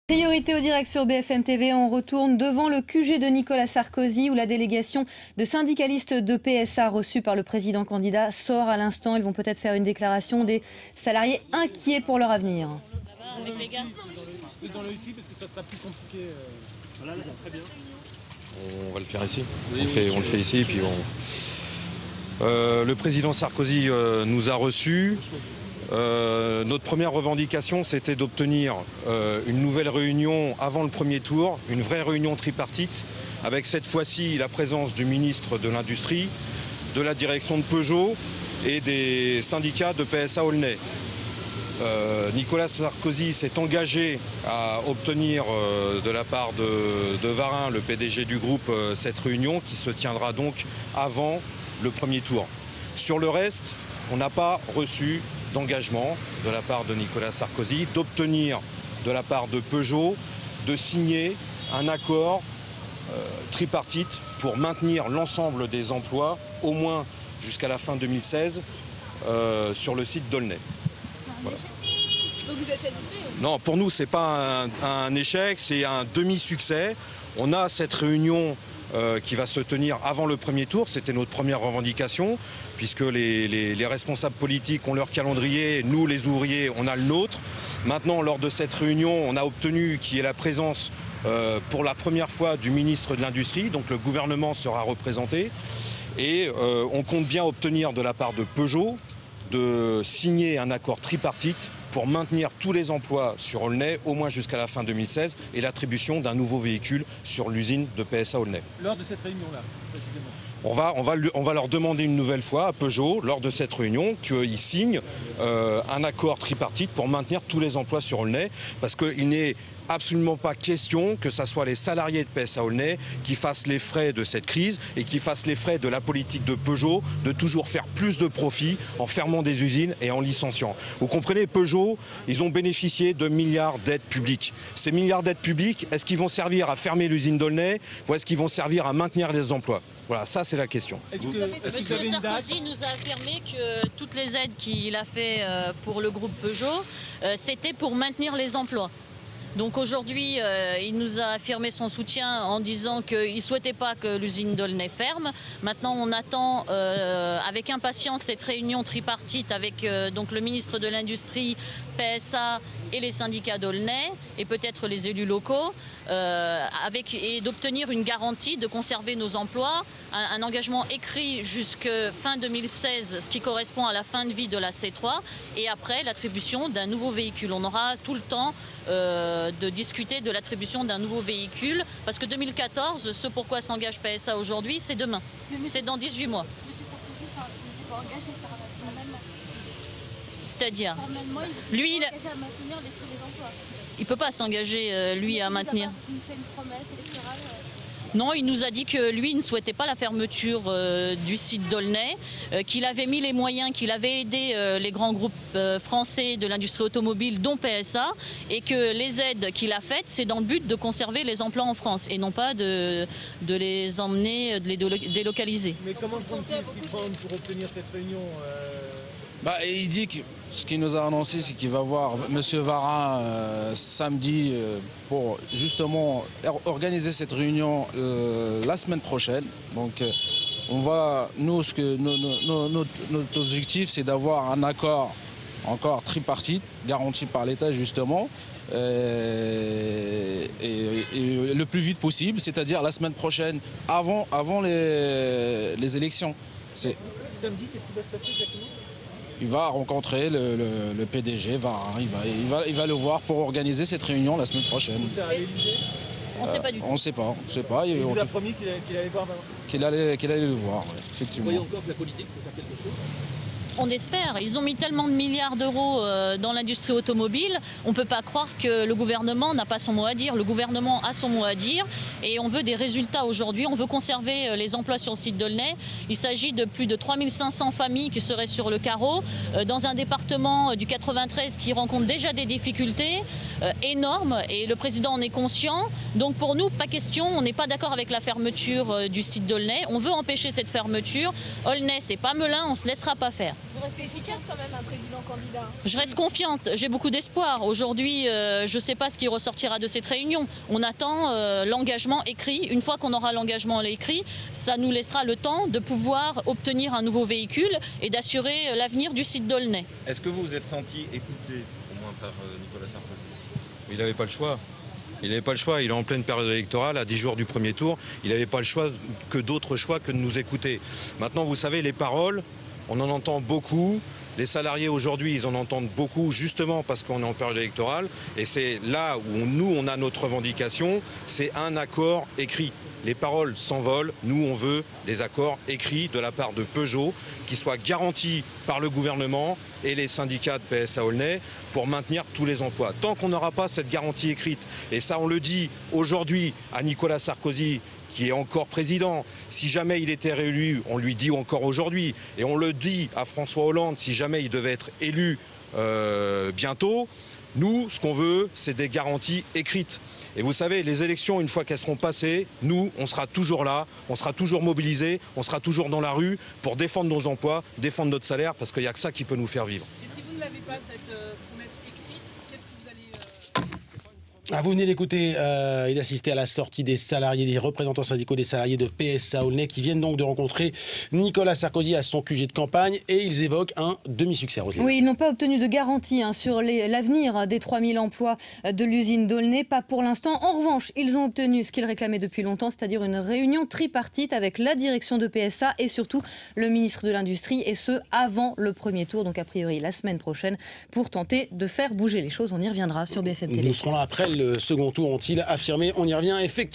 Priorité au direct sur BFM TV, on retourne devant le QG de Nicolas Sarkozy où la délégation de syndicalistes de PSA reçue par le président candidat sort à l'instant. Ils vont peut-être faire une déclaration des salariés inquiets pour leur avenir. Avec les gars. Dans le ici parce que ça sera plus compliqué. Voilà, là c'est très bien. On va le faire ici. On le fait ici. Puis le président Sarkozy nous a reçus. Notre première revendication, c'était d'obtenir une nouvelle réunion avant le premier tour, une vraie réunion tripartite, avec cette fois-ci la présence du ministre de l'Industrie, de la direction de Peugeot et des syndicats de PSA Aulnay. Nicolas Sarkozy s'est engagé à obtenir de la part de Varin, le PDG du groupe, cette réunion qui se tiendra donc avant le premier tour. Sur le reste, on n'a pas reçu d'engagement de la part de Nicolas Sarkozy d'obtenir de la part de Peugeot de signer un accord tripartite pour maintenir l'ensemble des emplois au moins jusqu'à la fin 2016 sur le site d'Aulnay. Voilà. Donc vous êtes satisfait? Non, pour nous, ce n'est pas un échec, c'est un demi-succès. On a cette réunion qui va se tenir avant le premier tour. C'était notre première revendication, puisque les responsables politiques ont leur calendrier, nous les ouvriers, on a le nôtre. Maintenant, lors de cette réunion, on a obtenu qu'il y ait la présence pour la première fois du ministre de l'Industrie, donc le gouvernement sera représenté. Et on compte bien obtenir de la part de Peugeot de signer un accord tripartite pour maintenir tous les emplois sur Aulnay, au moins jusqu'à la fin 2016, et l'attribution d'un nouveau véhicule sur l'usine de PSA Aulnay. Lors de cette réunion-là, précisément. On va leur demander une nouvelle fois à Peugeot, lors de cette réunion, qu'ils signent un accord tripartite pour maintenir tous les emplois sur Aulnay, parce qu'il n'est absolument pas question que ce soit les salariés de PSA Aulnay qui fassent les frais de cette crise et qui fassent les frais de la politique de Peugeot de toujours faire plus de profit en fermant des usines et en licenciant. Vous comprenez, Peugeot, ils ont bénéficié de milliards d'aides publiques. Ces milliards d'aides publiques, est-ce qu'ils vont servir à fermer l'usine d'Aulnay ou est-ce qu'ils vont servir à maintenir les emplois? Voilà, ça c'est la question. Monsieur Sarkozy nous a affirmé que toutes les aides qu'il a fait pour le groupe Peugeot, c'était pour maintenir les emplois. Donc aujourd'hui, il nous a affirmé son soutien en disant qu'il ne souhaitait pas que l'usine d'Aulnay ferme. Maintenant, on attend avec impatience cette réunion tripartite avec donc le ministre de l'Industrie, PSA et les syndicats d'Aulnay et peut-être les élus locaux et d'obtenir une garantie de conserver nos emplois, un engagement écrit jusqu'à fin 2016, ce qui correspond à la fin de vie de la C3 et après l'attribution d'un nouveau véhicule. On aura tout le temps de discuter de l'attribution d'un nouveau véhicule parce que 2014, ce pourquoi s'engage PSA aujourd'hui, c'est demain. C'est dans 18 mois. Monsieur Sarkozy ne s'est pas engagé formellement. C'est-à-dire lui, il s'est engagé à maintenir tous les emplois. Il ne peut pas s'engager, lui, à maintenir. Il nous fait une promesse électorale. Non, il nous a dit que lui ne souhaitait pas la fermeture du site d'Aulnay, qu'il avait mis les moyens, qu'il avait aidé les grands groupes français de l'industrie automobile, dont PSA, et que les aides qu'il a faites, c'est dans le but de conserver les emplois en France et non pas de les emmener, de les délocaliser. Mais comment compte-t-il s'y prendre pour obtenir cette réunion Il dit que ce qu'il nous a annoncé, c'est qu'il va voir M. Varin samedi pour justement organiser cette réunion la semaine prochaine. Donc on va, nous, notre objectif, c'est d'avoir un accord encore tripartite, garanti par l'État justement, et le plus vite possible, c'est-à-dire la semaine prochaine, avant les élections. Samedi, qu'est-ce qui va se passer exactement? Il va rencontrer le PDG, il va le voir pour organiser cette réunion la semaine prochaine. À l'Élysée ? On ne sait pas du tout. On ne sait pas. Il nous a promis qu'il allait voir. Qu'il allait le voir, ouais, effectivement. Vous voyez encore que la politique peut faire quelque chose? On espère. Ils ont mis tellement de milliards d'euros dans l'industrie automobile. On ne peut pas croire que le gouvernement n'a pas son mot à dire. Le gouvernement a son mot à dire et on veut des résultats aujourd'hui. On veut conserver les emplois sur le site d'Aulnay. Il s'agit de plus de 3500 familles qui seraient sur le carreau dans un département du 93 qui rencontre déjà des difficultés énormes et le président en est conscient. Donc pour nous, pas question. On n'est pas d'accord avec la fermeture du site d'Aulnay. On veut empêcher cette fermeture. Aulnay, c'est pas Melun, on ne se laissera pas faire. Vous restez efficace quand même un président candidat. Je reste confiante, j'ai beaucoup d'espoir. Aujourd'hui, je ne sais pas ce qui ressortira de cette réunion. On attend l'engagement écrit. Une fois qu'on aura l'engagement écrit, ça nous laissera le temps de pouvoir obtenir un nouveau véhicule et d'assurer l'avenir du site d'Aulnay. Est-ce que vous vous êtes senti écouté, au moins par Nicolas Sarkozy? Il n'avait pas le choix. Il n'avait pas le choix, il est en pleine période électorale, à 10 jours du premier tour. Il n'avait pas le choix d'autre choix que de nous écouter. Maintenant, vous savez, les paroles, on en entend beaucoup. Les salariés aujourd'hui, ils en entendent beaucoup justement parce qu'on est en période électorale. Et c'est là où nous, on a notre revendication, c'est un accord écrit. Les paroles s'envolent, nous on veut des accords écrits de la part de Peugeot qui soient garantis par le gouvernement et les syndicats de PSA Aulnay pour maintenir tous les emplois. Tant qu'on n'aura pas cette garantie écrite, et ça on le dit aujourd'hui à Nicolas Sarkozy, qui est encore président. Si jamais il était réélu, on lui dit encore aujourd'hui, et on le dit à François Hollande, si jamais il devait être élu bientôt, nous, ce qu'on veut, c'est des garanties écrites. Et vous savez, les élections, une fois qu'elles seront passées, nous, on sera toujours là, on sera toujours mobilisés, on sera toujours dans la rue pour défendre nos emplois, défendre notre salaire, parce qu'il n'y a que ça qui peut nous faire vivre. Et si vous ne l'avez pas, cette promesse écrite, qu'est-ce que vous allez... Ah, vous venez d'écouter et d'assister à la sortie des salariés, des représentants syndicaux des salariés de PSA Aulnay qui viennent donc de rencontrer Nicolas Sarkozy à son QG de campagne et ils évoquent un demi-succès. Oui, ils n'ont pas obtenu de garantie sur l'avenir des 3000 emplois de l'usine d'Aulnay, pas pour l'instant. En revanche, ils ont obtenu ce qu'ils réclamaient depuis longtemps, c'est-à-dire une réunion tripartite avec la direction de PSA et surtout le ministre de l'Industrie, et ce, avant le premier tour, donc a priori la semaine prochaine, pour tenter de faire bouger les choses. On y reviendra sur BFM TV. Nous serons là après le second tour, ont-ils affirmé. On y revient effectivement.